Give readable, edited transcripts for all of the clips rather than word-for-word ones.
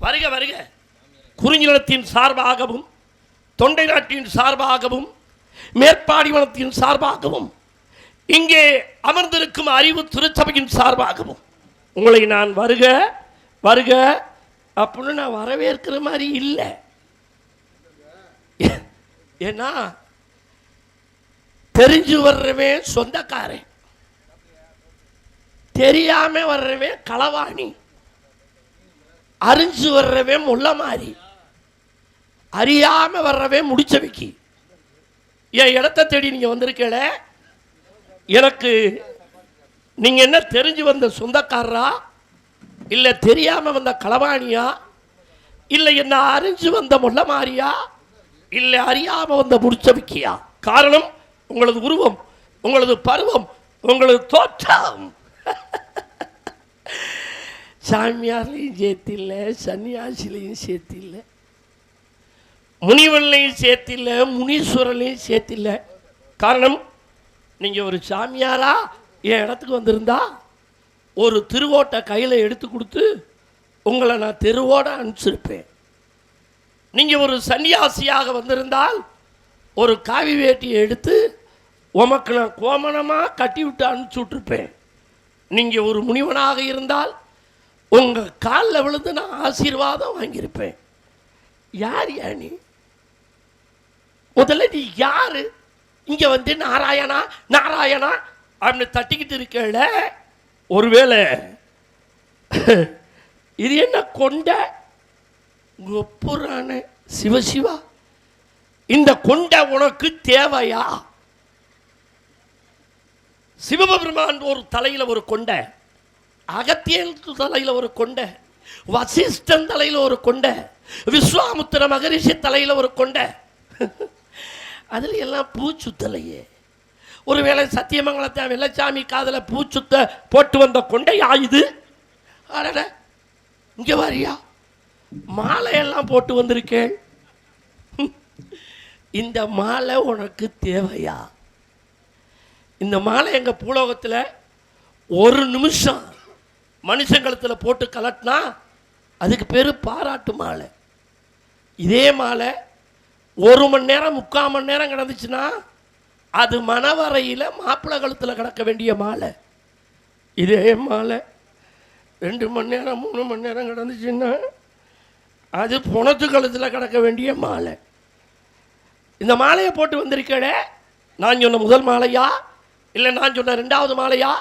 வருக வருக. குறிஞ்சிலத்தின் சார்பாகவும் தொண்டை நாட்டின் சார்பாகவும் மேற்பாடிவனத்தின் சார்பாகவும் இங்கே அமர்ந்திருக்கும் அறிவு திருச்சபையின் சார்பாகவும் உங்களை நான் வருக வருக அப்படின்னு நான் வரவேற்கிற மாதிரி இல்லை. ஏன்னா தெரிஞ்சு வர்றவன் சொந்தக்காரன், தெரியாம வர்றவன் களவாணி, அறிஞ்சு வர்றவன் முள்ள மாதிரி, அறியாம வர்றவன் முடிச்ச வைக்கி. என் இடத்தை தேடி நீங்க வந்திருக்கல, எனக்கு நீங்க என்ன தெரிஞ்சு வந்த சொந்தக்காரரா இல்ல தெரியாம வந்த களவாணியா இல்ல என்ன அறிஞ்சு வந்த முள்ள மாறியா இல்ல அறியாம வந்த முடிச்ச வைக்கியா? காரணம் உங்களது உருவம், உங்களது பருவம், உங்களது தோற்றம். சாமியார்லையும் சேர்த்தில்ல, சன்னியாசிலையும் சேர்த்தில்ல, முனிவன்லையும் சேர்த்தில்ல, முனீஸ்வரனையும் சேர்த்தில்ல. காரணம் நீங்கள் ஒரு சாமியாரா என் இடத்துக்கு வந்திருந்தா ஒரு திருவோட்டை கையில் எடுத்து கொடுத்து உங்களை நான் தெருவோட அனுப்பிச்சிருப்பேன். நீங்கள் ஒரு சன்னியாசியாக வந்திருந்தால் ஒரு காவி வேட்டியை எடுத்து உமக்கு நான் கோமணமாக கட்டி விட்டு அனுப்பிச்சி விட்டுருப்பேன். நீங்கள் ஒரு முனிவனாக இருந்தால் உங்கள் காலில் விழுந்து நான் ஆசீர்வாதம் வாங்கியிருப்பேன். யார் நீ? முதல்ல நீ யாரு? இங்கே வந்து நாராயணா நாராயணா அப்படின்னு தட்டிக்கிட்டு இருக்கல. ஒருவேளை இது என்ன கொண்ட ஒப்புறான சிவசிவா, இந்த கொண்ட உனக்கு தேவையா? சிவபெருமான் ஒரு தலையில ஒரு கொண்ட, அகத்தியன் தலையில ஒரு கொண்ட, வசிஷ்டன் தலையில ஒரு கொண்ட, விஸ்வாமுத்திர மகரிஷி தலையில ஒரு கொண்ட, அதுல எல்லாம் பூச்சுத்தலையே. ஒருவேளை சத்தியமங்கலத்தை வெள்ளச்சாமி காதல பூச்சுத்த போட்டு வந்த கொண்டையா இது? அட இங்க வாரியா, மாலையெல்லாம் போட்டு வந்திருக்கேன். இந்த மாலை உனக்கு தேவையா? இந்த மாலை எங்க பூலோகத்தில் ஒரு நிமிஷம் மனுஷங்களத்தில் போட்டு கலட்டினா அதுக்கு பேர் பாராட்டு மாலை. இதே மாலை 1 மணி நேரம் 3/4 மணி நேரம் கிடந்துச்சுன்னா அது மணவரையில் மாப்பிள்ளை கழுத்தில் கிடக்க வேண்டிய மாலை. இதே மாலை 2 மணி நேரம் 3 மணி நேரம் கிடந்துச்சுன்னா அது புணத்து கழுத்தில் கிடக்க வேண்டிய மாலை. இந்த மாலையை போட்டு வந்திருக்கே, நான் சொன்ன முதல் மாலையா இல்லை நான் சொன்ன 2வது மாலையா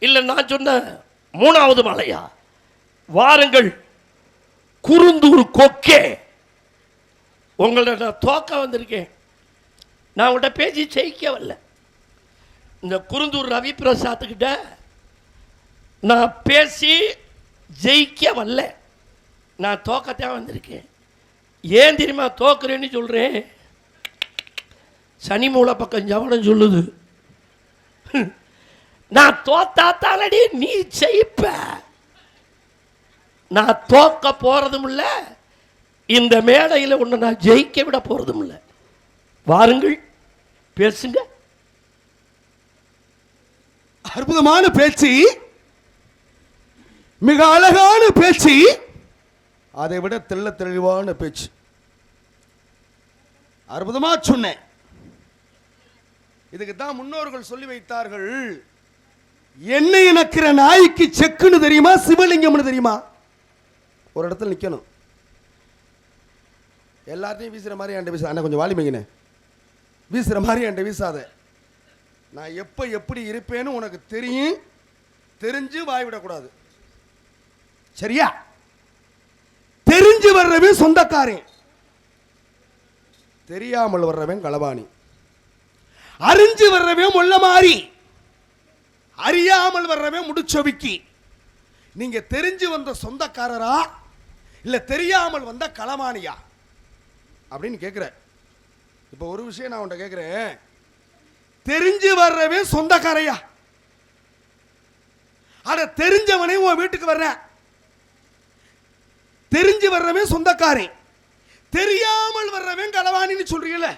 இல்லை நான் சொன்ன 3வது மாலையா? வாருங்கள் குறுந்தூர் கொக்கே, உங்களை நான் தோக்க வந்திருக்கேன். நான் உங்கள்கிட்ட பேசி ஜெயிக்க வரல. இந்த குறுந்தூர் ரவி பிரசாத்துக்கிட்ட நான் பேசி ஜெயிக்க வரல, நான் தோக்கத்தான் வந்திருக்கேன். ஏன் தெரியுமா தோக்குறேன்னு சொல்கிறேன்? சனி மூல பக்கம் ஜவனம் சொல்லுது, நான் தோத்தாத்தாலடி நீ ஜெயிப்ப. நான் தோக்க போறதும் இல்லை, இந்த மேடையில் உன்னை நான் ஜெயிக்க விட போறதும் இல்லை. வாருங்கள் பேசுங்க. அற்புதமான பேச்சு, மிக அழகான பேச்சு, அதை விட தெள்ள தெளிவான பேச்சு. அற்புதமா சொன்னேன். இதுக்கு தான் முன்னோர்கள் சொல்லி வைத்தார்கள், எண்ணெய் இனக்கிற நாய்க்கு செக்குன்னு தெரியுமா, சிவலிங்கம்னு தெரியுமா? ஒரு இடத்துல நிக்கணும், எல்லாத்தையும் வீசுற மாதிரி என்கிட்ட வீச. அண்ணா கொஞ்சம் வாலிமைங்கண்ணே, வீசுற மாதிரி என்கிட்ட வீசாத. நான் எப்ப எப்படி இருப்பேன்னு உனக்கு தெரியும், தெரிஞ்சு வாய்விடக்கூடாது. சரியா? தெரிஞ்சு வர்றவன் சொந்தக்காரன், தெரியாமல் வர்றவன் களவாணி, அறிஞ்சு வர்றவன் முள்ள மாறி, அறியாமல் வர்றவன் முடிச்சொவிக்கி. நீங்க தெரிஞ்சு வந்த சொந்தக்காரரா இல்ல தெரியாமல் வந்த களவாணியா அப்படின்னு கேட்கிற. இப்ப ஒரு விஷயம் நான் உன்கிட்ட கேட்கிறேன், தெரிஞ்சு வர்றவன் சொந்தக்காரையா? அட தெரிஞ்சவனே உன் வீட்டுக்கு வர்ற, தெரிஞ்சு வர்றவன் சொந்தக்காரன், தெரியாமல் வர்றவன் களவாணின்னு சொல்றீங்கல்ல,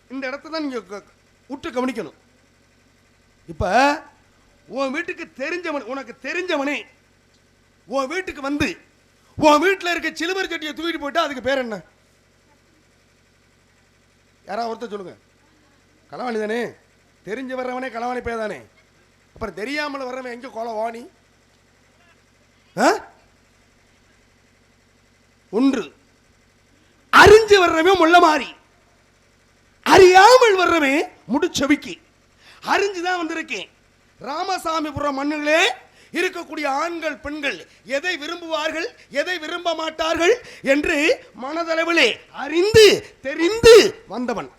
இந்த இடத்த தான் நீங்க விட்டு கவனிக்கணும். இப்ப உன் வீட்டுக்கு தெரிஞ்சவன், உனக்கு தெரிஞ்சவனே உன் வீட்டுக்கு வந்து உன் வீட்டில் இருக்க சிலுவர் சட்டியை தூக்கிட்டு போயிட்டா அதுக்கு பேர் என்ன? யாராவது ஒருத்தர் சொல்லுங்க. களவாணி தானே. தெரிஞ்சு வர்றவனே களவாணி பேர் தானே. அப்புறம் தெரியாமல் வர்றவன் எங்க கொலவாணி? ஒன்று அறிஞ்சு வர்றவன் முள்ள மாறி, அறியாமல் வர்றவன் முடிச்சவிக்கி. அறிஞ்சுதான் வந்திருக்கேன். ராமசாமிபுரம் மண்ணிலே இருக்கக்கூடிய ஆண்கள் பெண்கள் எதை விரும்புவார்கள், எதை விரும்ப மாட்டார்கள் என்று மனதளவிலே அறிந்து தெரிந்து வந்தவன்.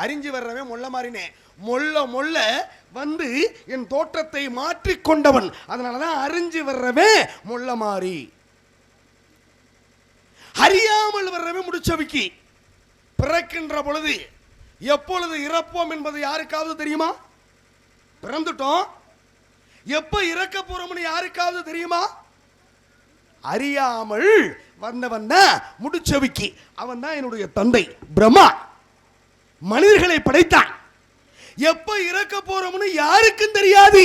அறிஞ்சு வர்றவன் மொள்ள மாறினே. மொள்ள மொள்ள வந்து என் தோற்றத்தை மாற்றிக்கொண்டவன். அதனாலதான் அறிஞ்சு வர்றவன் மொள்ள மாறி. அறியாமல் வர்றவன் முடிச்சவிக்கி. பிறக்கின்ற பொழுது எப்பொழுது இறப்போம் என்பது யாருக்காவது தெரியுமா? பிறந்துட்டோம், எப்ப இறக்க போறோம்னு யாருக்காவது தெரியுமா? அறியாமல் வந்தவன் முடிச்சவிக்கி. அவன் தான் என்னுடைய தந்தை பிரம்மா. மனிதர்களை படைத்தான். எப்ப இறக்க போறோம்னு யாருக்கும் தெரியாது.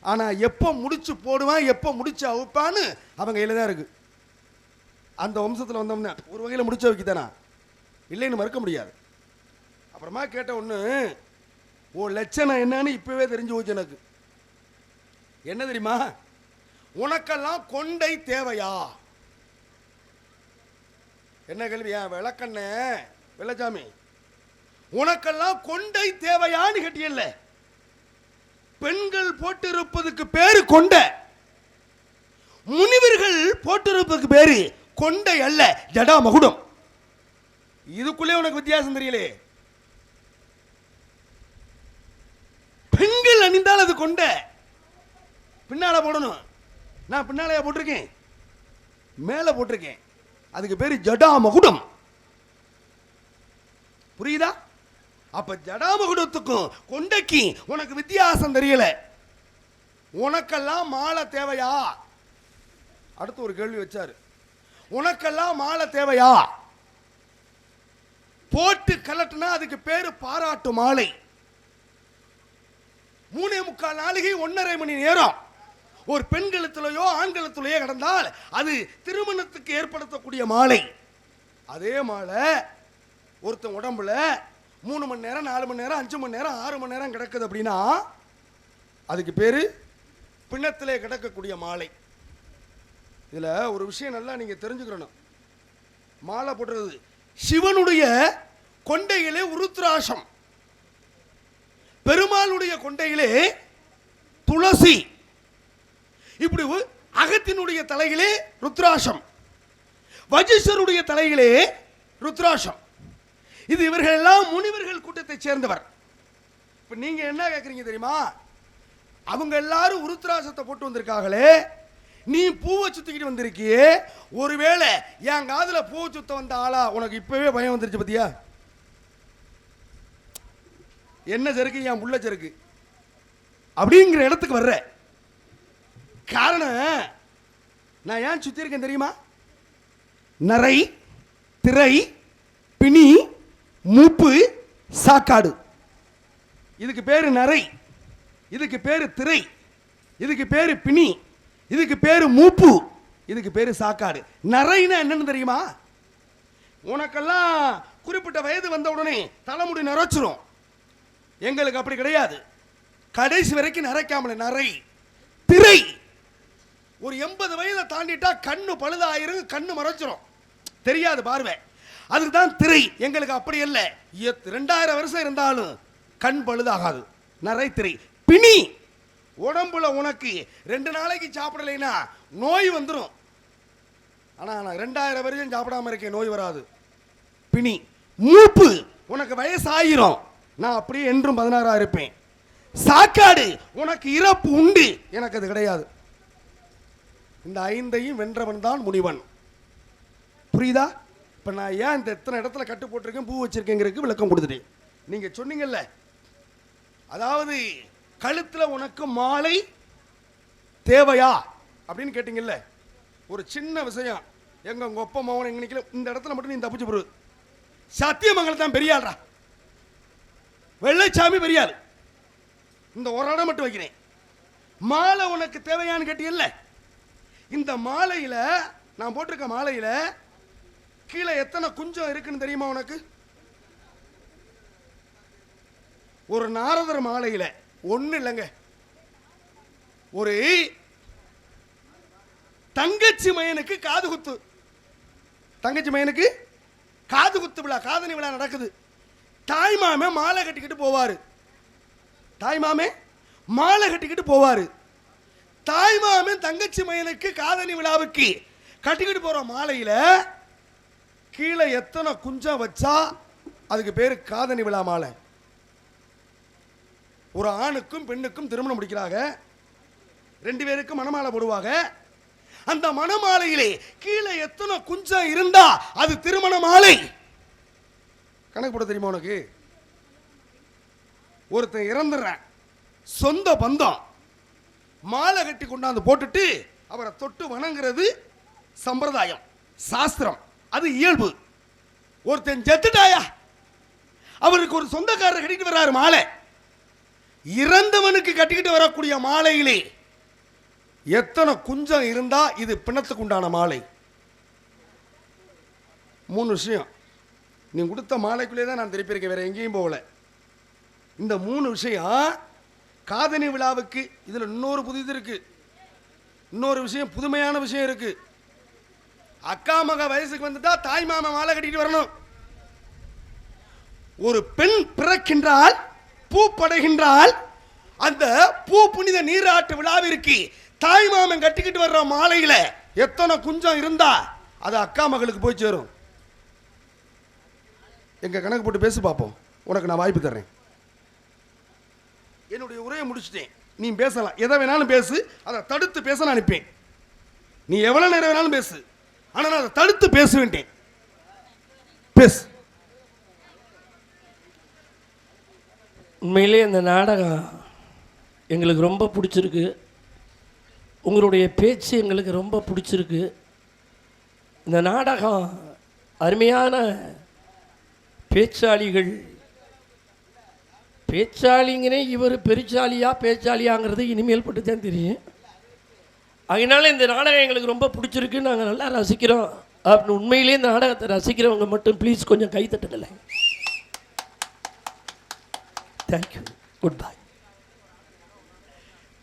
ஆனா எப்ப முடிச்சு போடுவான், எப்ப முடிச்சு அவுப்பான்னு அவங்க கையில தான் இருக்கு. அந்த வம்சத்தில் வந்தோம்னா ஒரு வகையில் முடிச்ச வைக்கத்தானா இல்லைன்னு மறுக்க முடியாது. அப்புறமா கேட்ட ஒன்று, ஓ லட்சணம் என்னன்னு இப்பவே தெரிஞ்சு போச்சு எனக்கு. என்ன தெரியுமா? உனக்கெல்லாம் கொண்டை தேவையா? என்ன கேள்வியா? விளக்கண்ண வெள்ளச்சாமி, உனக்கெல்லாம் கொண்டை தேவையான்னு கேட்டியல்ல. பெண்கள் போட்டிருப்பதுக்கு பேரு கொண்டை, முனிவர்கள் போட்டிருப்பதுக்கு பேரு கொண்டை அல்ல, ஜடா மகுடம். இதுக்குள்ளே உனக்கு வித்தியாசம் தெரியலே. பெண்கள் அணிந்தால் அது கொண்டை, பின்னால போடணும். நான் பின்னாலையா போட்டிருக்கேன், மேல போட்டிருக்கேன். அதுக்கு பேரு ஜடா மகுடம். புரியுதா? அப்ப ஜடா மகுடத்துக்கும் கொண்டைக்கு உனக்கு வித்தியாசம் தெரியல. உனக்கெல்லாம் மாலை தேவையா? அடுத்து ஒரு கேள்வி வச்சாரு. உனக்கெல்லாம் மாலை தேவையா? போட்டு கலட்டுனா அதுக்கு பேரு பாராட்டு மாலை. 3.25 நாளிகை 1.5 மணி நேரம் ஒரு பெண் கழுத்திலேயோ ஆண் கழுத்திலேயோ கிடந்தால் அது திருமணத்துக்கு ஏற்படுத்தக்கூடிய மாலை. அதே மாலை ஒருத்தன் உடம்புல 3 மணி நேரம் 4 மணி நேரம் 5 மணி நேரம் 6 மணி நேரம் கிடக்குது அப்படின்னா அதுக்கு பேரு பிணத்திலே கிடக்கக்கூடிய மாலை. இதுல ஒரு விஷயம் நல்லா நீங்க தெரிஞ்சுக்கணும். மாலை போடுறது சிவனுடைய கொண்டையிலே உருத்ராசம், பெருமாளுடைய கொண்டையிலே துளசி, இப்படி அகத்தினுடைய தலையிலே ருத்ராசம், வஜிஷருடைய தலையிலே ருத்ராசம். இது இவர்கள் எல்லாம் முனிவர்கள் கூட்டத்தை சேர்ந்தவர். இப்ப நீங்க என்ன கேட்கறீங்க தெரியுமா? அவங்க எல்லாரும் உருத்ராசத்தை போட்டு வந்திருக்காங்களே, நீ பூவை சுத்திக்கிட்டு வந்திருக்கியே, ஒருவேளை என் காதுல பூவை சுத்த வந்த ஆளா? உனக்கு இப்பவே பயம் வந்துருச்சு பத்தியா? என்ன செருக்கு, என் புள்ள செருக்கு அப்படிங்கிற இடத்துக்கு வர்ற காரணம் நான் ஏன் சுத்தி இருக்கேன் தெரியுமா? நரை, திரை, பிணி, மூப்பு, சாக்காடு. இதுக்கு பேரு நரை, இதுக்கு பேரு திரை, இதுக்கு பேரு பிணி, இதுக்கு பேரு மூப்பு, இதுக்கு பேரு சாக்காடு. நரைன்னா என்னன்னு தெரியுமா? உனக்கெல்லாம் குறிப்பிட்ட வயது வந்த உடனே தலைமுடி நரைச்சிரும். எங்களுக்கு அப்படி கிடையாது, கடைசி வரைக்கும் நரைக்காமல நரை. திரை ஒரு 80 வயதை தாண்டிட்டா கண்ணு பழுதாயிரும், கண்ணு மறைச்சிரும், தெரியாது பார்வை. அதுக்கு தான் திரை. எங்களுக்கு அப்படி இல்லை, 2000 வருஷம் இருந்தாலும் கண் பழுதாகாது, நரை திரை. பிணி உடம்புல உனக்கு 2 நாளைக்கு சாப்பிடலைன்னா நோய் வந்துடும். ஆனா நான் 2000 வருஷம் சாப்பிடாம இருக்கேன், நோய் வராது. பிணி. மூப்பு உனக்கு வயசாயிரும், நான் அப்படியே என்றும் 16 இருப்பேன். சாக்காடு உனக்கு இறப்பு உண்டு, எனக்கு அது கிடையாது. இந்த 5ஐயும் வென்றவன் தான் முனிவன். புரியுதா? இப்ப நான் ஏன் இந்த எத்தனை இடத்துல கட்டு போட்டிருக்கேன், பூ வச்சிருக்கேங்கிறதுக்கு விளக்கம் கொடுத்துட்டேன். நீங்க சொன்னீங்கல்ல, அதாவது கழுத்துல உனக்கு மாலை தேவையா அப்படின்னு கேட்டீங்கல்ல. ஒரு சின்ன விஷயம், எங்க உங்க ஒப்ப மகன் எங்க நிக்கல, இந்த இடத்துல மட்டும் நீ தப்பிச்சு போடு. சத்தியமங்கலம் தான் பெரிய ஆள்ரா, வெள்ளைச்சாமி பெரிய ஆள். இந்த ஒரு இடம் மட்டும் வைக்கிறேன். மாலை உனக்கு தேவையான்னு கேட்டீங்கல்ல, இந்த மாலையில நான் போட்டிருக்க மாலையில கீழே எத்தனை குஞ்சம் இருக்குன்னு தெரியுமா உனக்கு? ஒரு நாரதர் மாலையில ஒண்ணு இல்லைங்க, ஒரு தங்கச்சி மயனுக்கு காது குத்து, தங்கச்சி மயனுக்கு காது குத்து விழா, காதணி விழா நடக்குது. தாய்மாமே மாலை கட்டிக்கிட்டு போவாரு, தாய்மாமே மாலை கட்டிக்கிட்டு போவாரு. தாய்மாமே தங்கச்சி மயனுக்கு காதணி விழாவுக்கு கட்டிக்கிட்டு போற மாலையில கீழே எத்தனை குஞ்சம் வச்சா அதுக்கு பேரு காதணி விழா மாலை. ஒரு ஆணுக்கும் பெண்ணுக்கும் திருமணம் முடிக்கிறாங்க, 2 பேருக்கும் மணமாலை போடுவாங்க. அந்த மணமாலையிலே கீழே எத்தனை குஞ்சம் இருந்தா அது திருமண மாலை. கணக்கு போட தெரியுமா உனக்கு? ஒருத்தன் இறந்துடுறான், சொந்த பந்தம் மாலை கட்டி கொண்டாந்து போட்டுட்டு அவரை தொட்டு வணங்குறது சம்பிரதாயம், சாஸ்திரம், அது இயல்பு. ஒருத்தன் செத்துட்டாயா, அவருக்கு ஒரு சொந்தக்காரர் கட்டிட்டு வர்றாரு மாலை. இறந்தவனுக்கு கட்டிக்கிட்டு வரக்கூடிய மாலையிலே எத்தனை குஞ்சம் இருந்தா இது பிணத்துக்கு உண்டான மாலை? 3 விஷயம். நீ கொடுத்த மாலைக்குள்ளே தான் நான் திருப்பி இருக்கேன், வேற எங்கேயும் போகல. இந்த 3 விஷயம் காதணி விழாவுக்கு. இதுல இன்னொரு புதிது இருக்கு, இன்னொரு விஷயம், புதுமையான விஷயம் இருக்கு. அக்கா மக வயசுக்கு வந்துட்டா தாய் மாமா மாலை கட்டிட்டு வரணும். ஒரு பெண் பிறக்கின்றால், பூ படைகின்றால், அந்த பூ புனித நீராட்டு விழாவிற்கு தாய் மாமன் கட்டிக்கிட்டு வர்ற மாலையில எத்தனை குஞ்சம் இருந்தா அது அக்கா மகளுக்கு போய் சேரும். எங்க கணக்கு போட்டு பேசி பார்ப்போம், உனக்கு நான் வாய்ப்பு தர்றேன். என்னுடைய உரையை முடிச்சுட்டேன், நீ பேசலாம், எதை வேணாலும் பேசு, அதை தடுத்து பேச நான் அனுப்பேன். நீ எவ்வளவு நேரம் வேணாலும் பேசு, ஆனா நான் அதை தடுத்து பேச வேண்டேன். பேசு. உண்மையிலே இந்த நாடகம் எங்களுக்கு ரொம்ப பிடிச்சிருக்கு, உங்களுடைய பேச்சு எங்களுக்கு ரொம்ப பிடிச்சிருக்கு. இந்த நாடகம் அருமையான பேச்சாளிகள், பேச்சாளிங்கனே இவர் பெருச்சாலியா பேச்சாலியாங்கிறது இனிமேல் பட்டு தான் தெரியும். அதனால இந்த நாடகம் எங்களுக்கு ரொம்ப பிடிச்சிருக்கு, நாங்கள் நல்லா ரசிக்கிறோம். அப்படின்னு உண்மையிலே இந்த நாடகத்தை ரசிக்கிறவங்க மட்டும் ப்ளீஸ் கொஞ்சம் கை தட்டுங்களே. Thank you, good bye.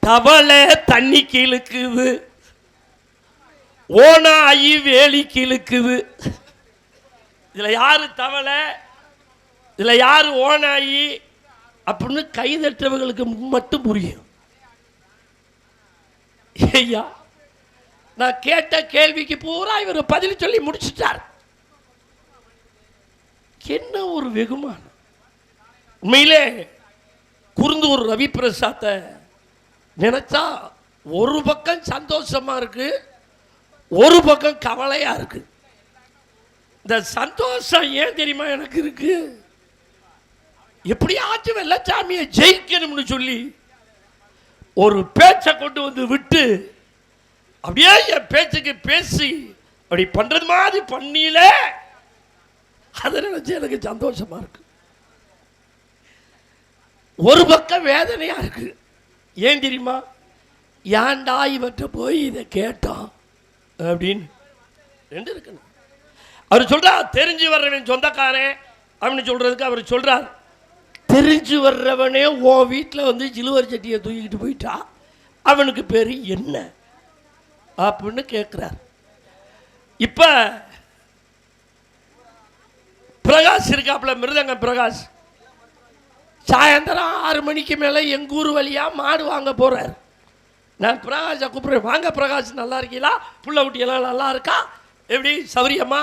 தவளை தண்ணி கீழுக்குது, ஓனாயி வேலி கீழுக்குது. இதுல யாரு தவளை, இதுல யாரு ஓனாயி அப்படின்னு கைதற்றவர்களுக்கு மட்டும் புரியும். ஐயா, நான் கேட்ட கேள்விக்கு பூரா இவர் பதில் சொல்லி முடிச்சிட்டார். என்ன ஒரு வெகுமானம். உண்மையிலே குருந்தூர் ரவி பிரசாத்தை நினைச்சா ஒரு பக்கம் சந்தோஷமா இருக்கு, ஒரு பக்கம் கவலையா இருக்கு. இந்த சந்தோஷம் ஏன் தெரியுமா எனக்கு இருக்கு? எப்படியாச்சும் வெள்ளச்சாமியை ஜெயிக்கணும்னு சொல்லி ஒரு பேச்சை கொண்டு வந்து விட்டு அப்படியே என் பேச்சுக்கு பேசி அப்படி பண்றது மாதிரி பண்ணில, அதை நினைச்சு எனக்கு சந்தோஷமா இருக்கு. ஒரு பக்கம் வேதனையா இருக்கு. ஏன் தெரியுமா? ஏன்டா இவற்றை போய் இதை கேட்டோம் அப்படின்னு 2 இருக்கணும். அவர் சொல்றார் தெரிஞ்சு வர்றவன் சொந்தக்காரன் அப்படின்னு சொல்றதுக்கு அவர் சொல்றார், தெரிஞ்சு வர்றவனே உன் வீட்டில் வந்து சிலுவர் சட்டியை தூக்கிட்டு போயிட்டா அவனுக்கு பேர் என்ன அப்படின்னு கேட்குறார். இப்போ பிரகாஷ் இருக்காப்புல, மிருதங்கம் பிரகாஷ், சாயந்தரம் 6 மணிக்கு மேலே எங்கள் ஊர் வழியாக மாடு வாங்க போகிறார். நான் பிரகாஷை கூப்பிட்றேன், வாங்க பிரகாஷ், நல்லா இருக்கீங்களா, புள்ள குட்டியெல்லாம் நல்லா இருக்கா, எப்படி சௌரியம்மா,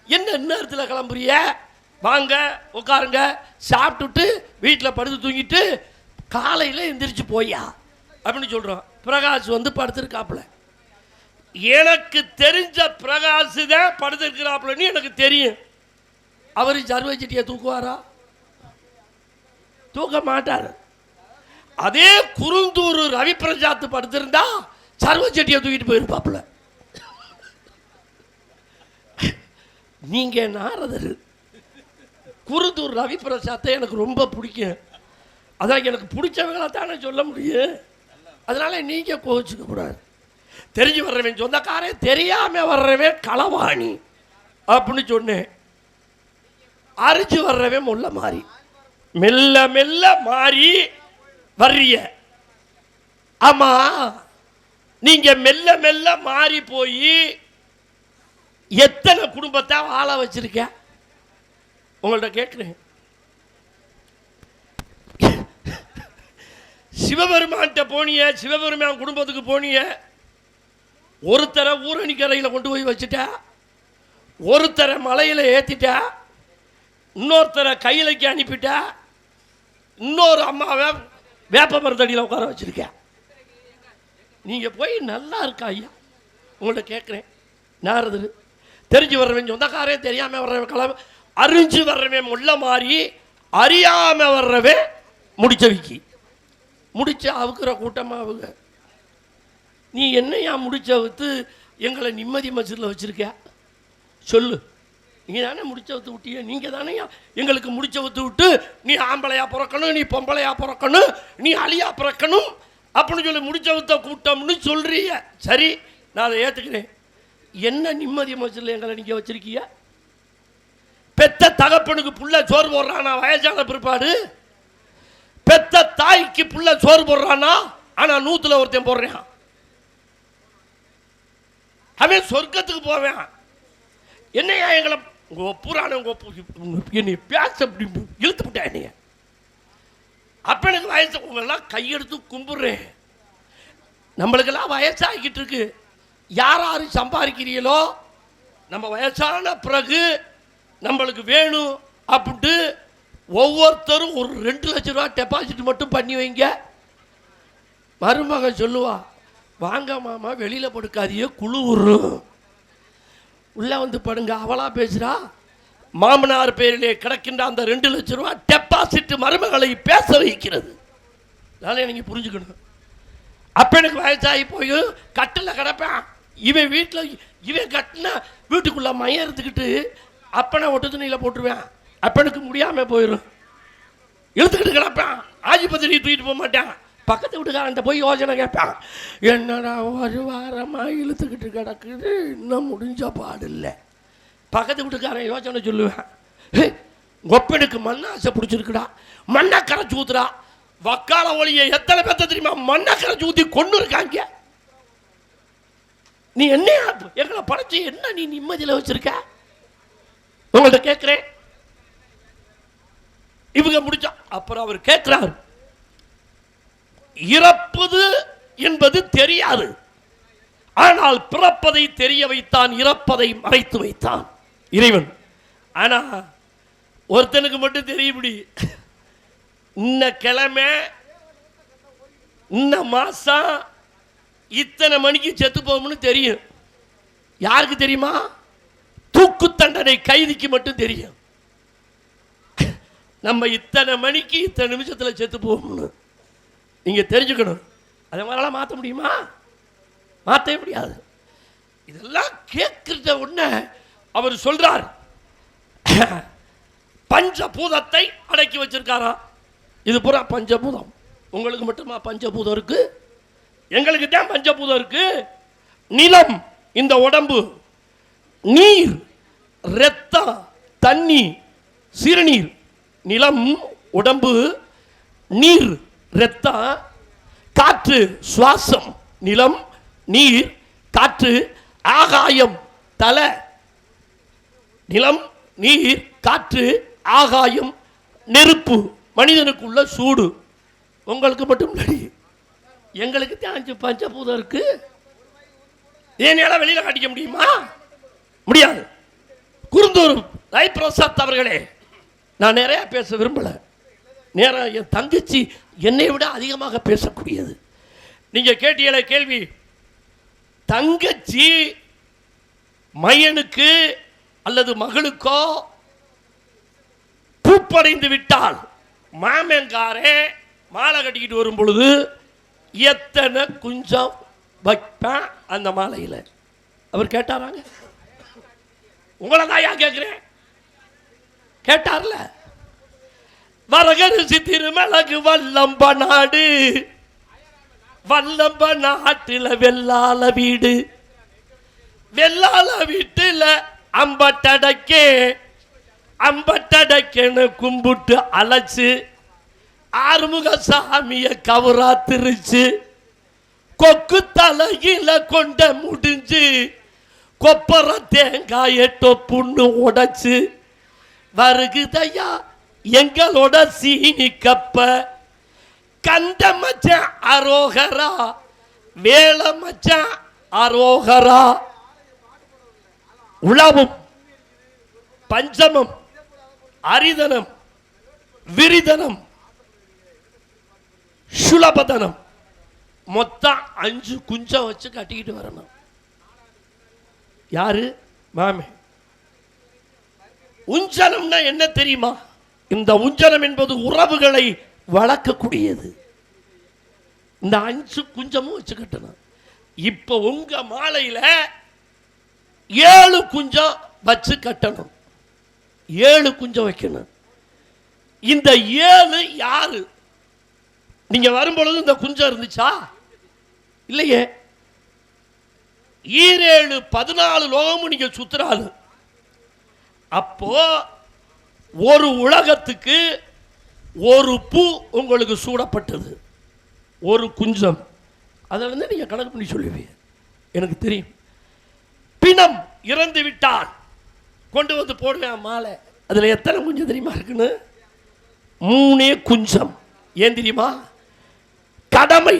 என்ன நேரத்தில் கிளம்புறிய, வாங்க உட்காருங்க, சாப்பிட்டுட்டு வீட்டில் படுத்து தூங்கிட்டு காலையில் எந்திரிச்சு போயா அப்படின்னு சொல்கிறோம். பிரகாஷ் வந்து படுத்துருக்காப்புல. எனக்கு தெரிஞ்ச பிரகாஷ் தான் படுத்துருக்கிறாப்புலன்னு எனக்கு தெரியும். அவர் சர்வச்சட்டியை தூக்குவாரா? தூக்க மாட்டார். அதே குருந்தூர் ரவி பிரசாத் படுத்திருந்தா சர்வச்சட்டியை தூக்கிட்டு போயிருப்பாப்புல. நீங்க நாரதர், குருந்தூர் ரவி பிரசாத்தை எனக்கு ரொம்ப பிடிக்கும். அதான் எனக்கு பிடிச்சவங்களா தானே சொல்ல முடியும், அதனால நீங்க கோவிச்சுக்க கூடாது. தெரிஞ்சு வர்றவன் சொந்தக்காரன், தெரியாம வர்றவன் களவாணி அப்படின்னு சொன்னேன். அரிச்சு வர்றவன் முள்ள மாறி. மெல்ல மெல்ல மாறி வர்றிய. ஆமா, நீங்க மெல்ல மெல்ல மாறி போய் எத்தனை குடும்பத்தை வாழ வச்சிருக்க? உங்கள்ட்ட கேட்கிறேன். சிவபெருமான்கிட்ட போனிய, சிவபெருமான் குடும்பத்துக்கு போனிய, ஒருத்தரை ஊரணிக்கரையில் கொண்டு போய் வச்சுட்டா, ஒருத்தரை மலையில் ஏற்றிட்டா, இன்னொருத்தரை கையிலைக்கு அனுப்பிட்டா, இன்னொரு அம்மாவை வேப்ப மரத்தடியில் உட்கார வச்சிருக்க. நீங்கள் போய் நல்லா இருக்கா ஐயா? உங்கள்ட்ட கேட்குறேன். நாரதர் தெரிஞ்சு வர்றவன் சொந்தக்காரன், தெரியாமல் வர்றவன் கிளம்ப, அறிஞ்சு வர்றவன் முள்ள மாறி, அறியாமல் வர்றவன் முடிச்ச விக்கி. முடிச்ச அவுக்குற கூட்டமாக அவங்க. நீ என்னையா முடிச்ச வித்து எங்களை நிம்மதி மசிதில் வச்சிருக்க? சொல்லு. நீ தானே முடிச்ச வித்து விட்டிய, நீங்கள் தானே எங்களுக்கு முடிச்ச வித்து விட்டு நீ ஆம்பளையா பிறக்கணும், நீ பொம்பளையா பிறக்கணும், நீ அழியா பிறக்கணும் அப்படின்னு சொல்லி முடிச்ச வித்த கூட்டம்னு சொல்றிய. சரி, நான் அதை ஏற்றுக்கிறேன். என்ன நிம்மதி மசிதில் எங்களை நீங்கள் வச்சிருக்கீங்க? பெத்த தகப்பனுக்கு புள்ள சோறு போடுறானா வயசான பிற்பாடு? பெத்த தாய்க்கு புள்ள சோறு போடுறானா? ஆனா 100ல் ஒருத்தன் போடுறான். அவன் சொர்க்கத்துக்கு போவேன். என்னையா எங்களை புராண என்னை பேச இழுத்து விட்டேன். என்னைய அப்பனுக்கு வயசு எல்லாம் கையெடுத்து கும்பிடுறேன். நம்மளுக்கெல்லாம் வயசாகிட்டு இருக்கு. யார் யாரு சம்பாதிக்கிறீங்களோ நம்ம வயசான பிறகு நம்மளுக்கு வேணும் அப்படின்ட்டு ஒவ்வொருத்தரும் ஒரு 2 லட்ச ரூபா டெபாசிட் மட்டும் பண்ணி வைங்க. மருமகன் சொல்லுவா, வாங்க மாமா வெளியில் படுக்காதியே குழு விடுறோம், உள்ளே வந்து படுங்க. அவளா பேசுகிறா. மாமனார் பேரிலே கிடக்கின்ற அந்த 2 லட்ச ரூபா டெபாசிட் மருமகளை பேச வைக்கிறது. அதனால நீங்கள் புரிஞ்சுக்கணும். அப்போ எனக்கு வயசாகி போய் கட்டில் கிடப்பேன். இவன் வீட்டில் இவன் கட்டின வீட்டுக்குள்ளே மையம் எடுத்துக்கிட்டு அப்பனை ஒட்டு துணியில் போட்டுருவேன். அப்பனுக்கு முடியாமல் போயிடும். இழுத்துக்கிட்டு கிடப்பேன். ஆஜிபத்திரி தூக்கிட்டு போக மாட்டேன். பக்கத்து வீட்டுக்காரன்ட்ட போய் யோசனை கேட்பேன். என்னடா ஒரு வாரமாக இழுத்துக்கிட்டு கிடக்குது, இன்னும் முடிஞ்ச பாடு இல்லை. பக்கத்து வீட்டுக்காரன் யோசனை சொல்லுவேன். ஒப்பனுக்கு மண்ணாசை பிடிச்சிருக்குடா, மண்ணை கரைச்சி ஊத்துறா. வக்கால ஒளியை எத்தனை பேர்த்த தெரியுமா மண்ணை கரைச்சி ஊற்றி கொண்டு இருக்காங்க. நீ என்ன எங்களை படைச்சி என்ன நீ நிம்மதியில் வச்சிருக்க? உங்கள்கிட்ட கேட்குறேன். இவங்க முடிச்சா அப்புறம் அவர் கேட்கிறார், இறப்பது என்பது தெரியாது, ஆனால் பிறப்பதை தெரிய வைத்தான், இறப்பதை மறைத்து வைத்தான் இறைவன். ஆனா ஒருத்தனுக்கு மட்டும் தெரியும்படி, இந்த கிழமை இந்த மாசம் இத்தனை மணிக்கு செத்து போகும்னு தெரியும். யாருக்கு தெரியுமா? தூக்கு தண்டனை கைதிக்கு மட்டும் தெரியும். நம்ம இத்தனை மணிக்கு இத்தனை நிமிஷத்தில் செத்து போகும்னு நீங்க தெரிஞ்சுக்கணும். அதை மாதிரிலாம் மாற்ற முடியுமா? மாற்றவே முடியாது. இதெல்லாம் கேட்கிற உடனே அவர் சொல்றார், பஞ்சபூதத்தை அடக்கி வச்சிருக்காரா. இது பூரா பஞ்சபூதம். உங்களுக்கு மட்டுமா பஞ்சபூதம் இருக்கு? எங்களுக்கு தான் பஞ்சபூதம் இருக்கு. நிலம் இந்த உடம்பு, நீர் இரத்தம் தண்ணி சிறுநீர். நிலம் உடம்பு, நீர் இரத்தம், காற்று சுவாசம். நிலம் நீர் காற்று ஆகாயம் தலை. நிலம் நீர் காற்று ஆகாயம் நெருப்பு. மனிதனுக்குள்ள சூடு. உங்களுக்கு மட்டும் நடி, எங்களுக்கு தான் பஞ்சபூதம் இருக்கு. ஏனால வெளியில காட்டிக்க முடியுமா? முடியாது. குருந்தூர் ராய் பிரசாத் அவர்களே, நான் நிறைய பேச விரும்பல. நேரம் என் தங்கச்சி என்னை விட அதிகமாக பேசக்கூடியது. நீங்க கேட்டீங்களே கேள்வி, தங்கச்சி மையனுக்கு அல்லது மகளுக்கோ பூப்படைந்து விட்டால் மாமங்காரே மாலை கட்டிக்கிட்டு வரும் பொழுது எத்தனை குஞ்சம் வைப்பேன் அந்த மாலையில்? அவர் கேட்டாராங்க? உங்களை தான் ஏன் கேட்கிறேன்? கேட்டார்ல. வரகரிசி திருமலகு வல்லம்ப நாடு வல்லம்ப நாட்டுல வெள்ளால வீடு, வெள்ளால வீட்டுல அம்பட்டடைக்கேன்னு கும்பிட்டு அழைச்சு ஆறுமுக சாமிய கவரா திரிச்சு கொக்கு தலையில கொண்ட முடிஞ்சு கொப்பர தேங்காய தொப்புன்னு உடைச்சு வருகுதையா எங்களோட சீனி கப்ப கண்ட மச்சான் அரோகரா வேல மச்சான் அரோகரா. உழவும் பஞ்சமம் அரிதனம் விரிதனம் சுலபதனம் மொத்தம் 5 குஞ்சம் வச்சு கட்டிக்கிட்டு வரணும். யாரு? மாமே. உஞ்சனம்னா என்ன தெரியுமா? இந்த உஞ்சனம் என்பது உறவுகளை வளர்க்கக்கூடியது. இந்த 5 குஞ்சமும் வச்சு கட்டணும். இப்ப உங்க மாலையில 7 குஞ்சம் வச்சு கட்டணும். 7 குஞ்சம் வைக்கணும். இந்த 7 யாரு? நீங்க வரும்பொழுது இந்த குஞ்சம் இருந்துச்சா? இல்லையே. 7 14 லோகமும் நீங்க சுத்துறாரு. அப்போ ஒரு உலகத்துக்கு ஒரு பூ உங்களுக்கு சூடப்பட்டது, ஒரு குஞ்சம். அதில் இருந்து நீங்க கணக்கு பண்ணி சொல்லுவீங்க. எனக்கு தெரியும். பிணம் இறந்து விட்டான், கொண்டு வந்து போடுவேன் மாலை. அதில் எத்தனை குஞ்சம் தெரியுமா இருக்குன்னு? 3 குஞ்சம். ஏன் தெரியுமா? கடமை.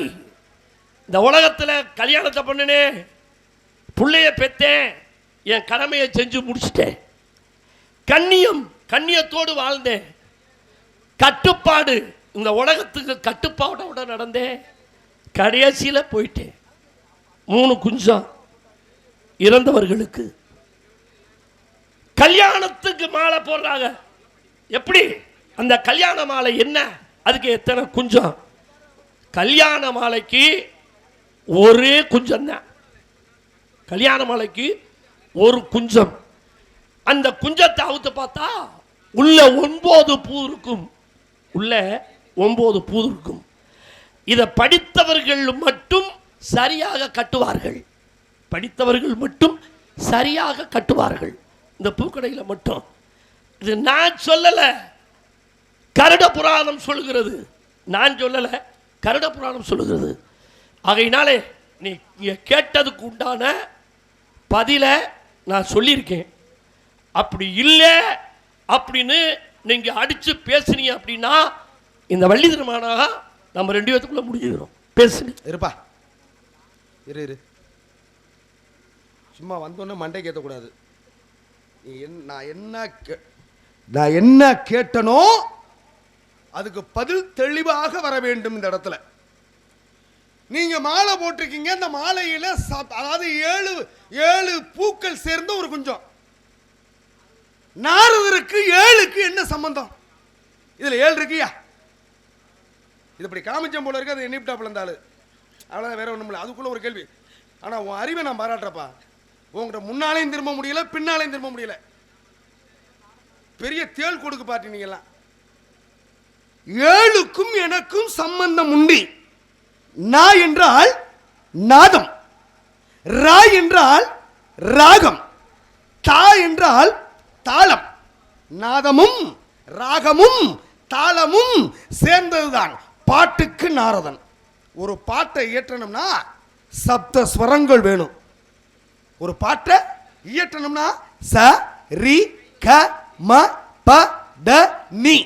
இந்த உலகத்தில் கல்யாணத்தை பண்ணினே, பிள்ளைய பெற்றேன், என் கடமையை செஞ்சு முடிச்சிட்டேன். கண்ணியம், கண்ணியத்தோடு வாழ்ந்தேன். கட்டுப்பாடு, இந்த உலகத்துக்கு கட்டுப்பாடோட நடந்தேன். கடைசியில் போயிட்டேன். 3 குஞ்சம் இறந்தவர்களுக்கு. கல்யாணத்துக்கு மாலை போடுறாங்க. எப்படி? அந்த கல்யாண மாலை என்ன? அதுக்கு எத்தனை குஞ்சம்? கல்யாண மாலைக்கு ஒரே குஞ்சம் தான். கல்யாண மாலைக்கு ஒரு குஞ்சம். அந்த குஞ்சத்தை அவுத்து பார்த்தா உள்ள 9 பூ இருக்கும். உள்ள 9 பூ இருக்கும். இதை படித்தவர்கள் மட்டும் சரியாக கட்டுவார்கள். படித்தவர்கள் மட்டும் சரியாக கட்டுவார்கள். இந்த பூக்கடையில் மட்டும். இது நான் சொல்லல, கருட புராணம் சொல்லுகிறது. நான் சொல்லல, கருட புராணம் சொல்லுகிறது. ஆகையினாலே நீ கேட்டதுக்கு உண்டான பதில நான் சொல்லியிருக்கேன். அப்படி இல்லை அப்படின்னு நீங்க அடிச்சு பேசுனீங்க அப்படின்னா இந்த வள்ளி திருமணமாக நம்ம 2 பேத்துக்குள்ள முடிஞ்சுக்கிறோம். பேசுங்க. இருப்பா, இரு. சும்மா வந்தோன்னே மண்டைக்கு ஏற்றக்கூடாது. நான் என்ன கேட்டனோ அதுக்கு பதில் தெளிவாக வர வேண்டும். இந்த இடத்துல நீங்க மாலை போட்டிருக்கீங்க. இந்த மாலையில அதாவது 7 பூக்கள் சேர்ந்த ஒரு குஞ்சம். நாரதருக்கு 7க்கு என்ன சம்பந்தம்? இதுல 7 இருக்கியா? இது இப்படி காமிச்சம் போல இருக்கு. அது எண்ணிப்டாப்ல இருந்தாலும் அவ்வளோதான், வேற ஒன்றும் இல்லை. அதுக்குள்ள ஒரு கேள்வி. ஆனால் உன் அறிவை நான் பாராட்டுறப்பா. உங்கள்கிட்ட முன்னாலையும் திரும்ப முடியல, பின்னாலையும் திரும்ப முடியல. பெரிய தேள் கொடுக்கு பாட்டி நீங்கெல்லாம். 7க்கும் எனக்கும் சம்பந்தம் உண்டு. நா என்றால் நாதம், ரா என்றால் ராகம், தா என்றால் தாளம். நாதமும் ராகமும் தாளமும் சேர்ந்ததுதான் பாட்டுக்கு நாரதன். ஒரு பாட்டை இயற்றணும்னா சப்த ஸ்வரங்கள் வேணும். ஒரு பாட்டை இயற்றணும்னா ச ரி க ம ப த நி.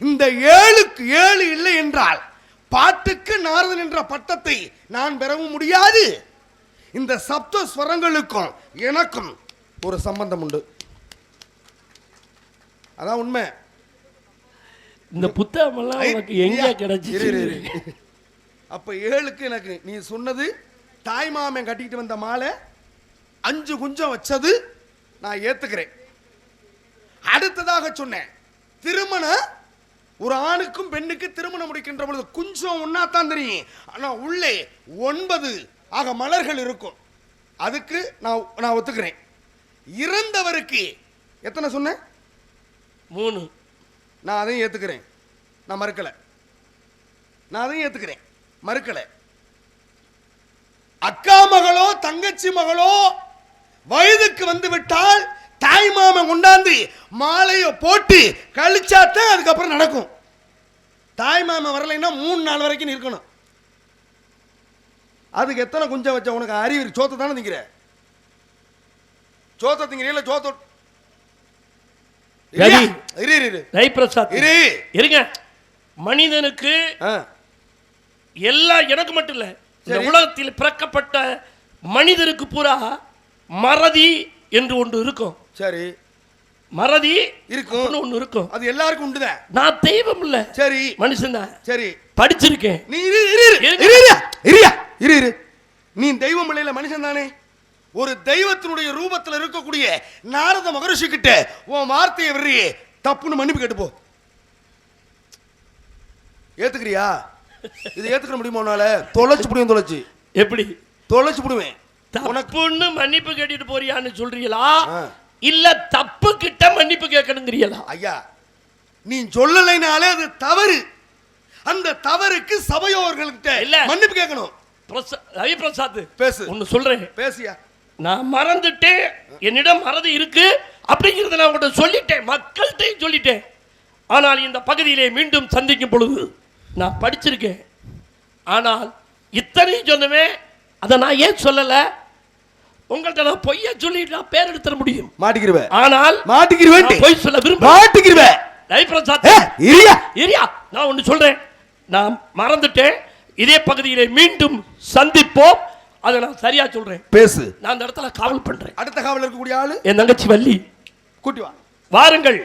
இந்த 7க்கு 7 இல்லை என்றால் பாட்டுக்கு நாரதன் என்ற பட்டத்தை நான் பெறவும் முடியாது. இந்த சப்த ஸ்வரங்களுக்கும் எனக்கும் ஒரு சம்பந்தம் உண்டு. அதான் உண்மை. இந்த புத்தகம் எல்லாம் உனக்கு எங்க கிடைச்சிச்சு? அப்ப 7க்கு எனக்கு நீ சொன்னது தாய்மாமன் கட்டிட்டு வந்த மாலை 5 குஞ்சம் வச்சது நான் ஏத்துக்கிறேன். அடுத்ததாக சொன்னேன், திருமண ஒரு ஆணுக்கும் பெண்ணுக்கு திருமணம் முடிக்கின்ற பொழுது குஞ்சம் ஒன்னாத்தான் தெரியும். ஆனா உள்ளே 9 ஆக மலர்கள் இருக்கும். அதுக்கு நான் ஒத்துக்கிறேன். இறந்தவருக்கு எத்தனை சொன்னேன்? 3. நான் அதையும் ஏத்துக்கிறேன். நான் மறுக்கல. நான் அதையும் ஏத்துக்கிறேன், மறுக்கல. அக்கா மகளோ தங்கச்சி மகளோ வயதுக்கு வந்து விட்டால் தாய் மாமன் கொண்டாந்து மாலையை போட்டு கழிச்சாத்தான் அதுக்கப்புறம் நடக்கும். தாய் மாமன் வரலைன்னா 3 நாள் வரைக்கும் இருக்கணும். அதுக்கு எத்தனை குஞ்சம் வச்ச உனக்கு அறிவு? சோத்தை தானே திங்கிற? சோத்தை திங்கிறீங்களா? சோத்த இருங்க. மனிதனுக்கு எல்லாம் எனக்கு மட்டும் இல்ல, இந்த உலகத்தில் பிறக்கப்பட்ட மனிதருக்கு பூரா மறதி என்று ஒன்று இருக்கும். சரி, மறதி இருக்கும், ஒன்று இருக்கும். அது எல்லாருக்கும் உண்டுதான். நான் தெய்வம் இல்ல, சரி, மனுஷன் தான். சரி, படிச்சிருக்கேன். நீ இரு, நீ தெய்வம் இல்ல, மனுஷன் தானே. ஒரு தெய்வத்தினுடைய ரூபத்தில் இருக்கக்கூடிய நாரத மகரிஷி கிட்ட உன் வார்த்தையை வர்றி தப்புன்னு மன்னிப்பு கேட்டு போ. ஏத்துக்கிறியா? இது ஏத்துக்க முடியுமா? தொலைச்சு புடியும். தொலைச்சு எப்படி தொலைச்சு புடுவேன்? உனக்கு மன்னிப்பு கேட்டுட்டு போறியான்னு சொல்றீங்களா, இல்ல தப்பு கிட்ட மன்னிப்பு கேட்கணுங்கிறீங்களா? ஐயா, நீ சொல்லலைனாலே அது தவறு. அந்த தவறுக்கு சபையோர்கள்கிட்ட இல்ல மன்னிப்பு கேட்கணும். ரவி பிரசாத் பேசு. ஒன்னு சொல்றேன், பேசியா. நான் மறந்துட்டேன், என்னிடம் மறதி இருக்கு அப்படிங்கறத நான் உங்கள்கிட்ட சொல்லிட்டேன், மக்கள்கிட்டையும் சொல்லிட்டேன். ஆனால் இந்த பகுதியிலே மீண்டும் சந்திக்கும் பொழுது நான் படிச்சிருக்கேன். ஆனால் இத்தனையும் சொன்னவே அதை நான் ஏன் சொல்லல? உங்கள்கிட்ட நான் பொய்யா சொல்லி நான் பேர் எடுத்துட முடியும். மாட்டிக்கிருவேன். ஆனால் மாட்டிக்கிருவேன், பொய் சொல்ல விரும்ப மாட்டிக்கிருவேன். நான் ஒன்று சொல்றேன், நான் மறந்துட்டேன். இதே பகுதியிலே மீண்டும் சந்திப்போம். அதை நான் சரியா சொல்றேன். பேசு. நான் அந்த இடத்துல காவல் பண்றேன். அடுத்த காவல் இருக்கக்கூடிய ஆளு என் தங்கச்சி வள்ளி. கூட்டி வா. வாருங்கள்.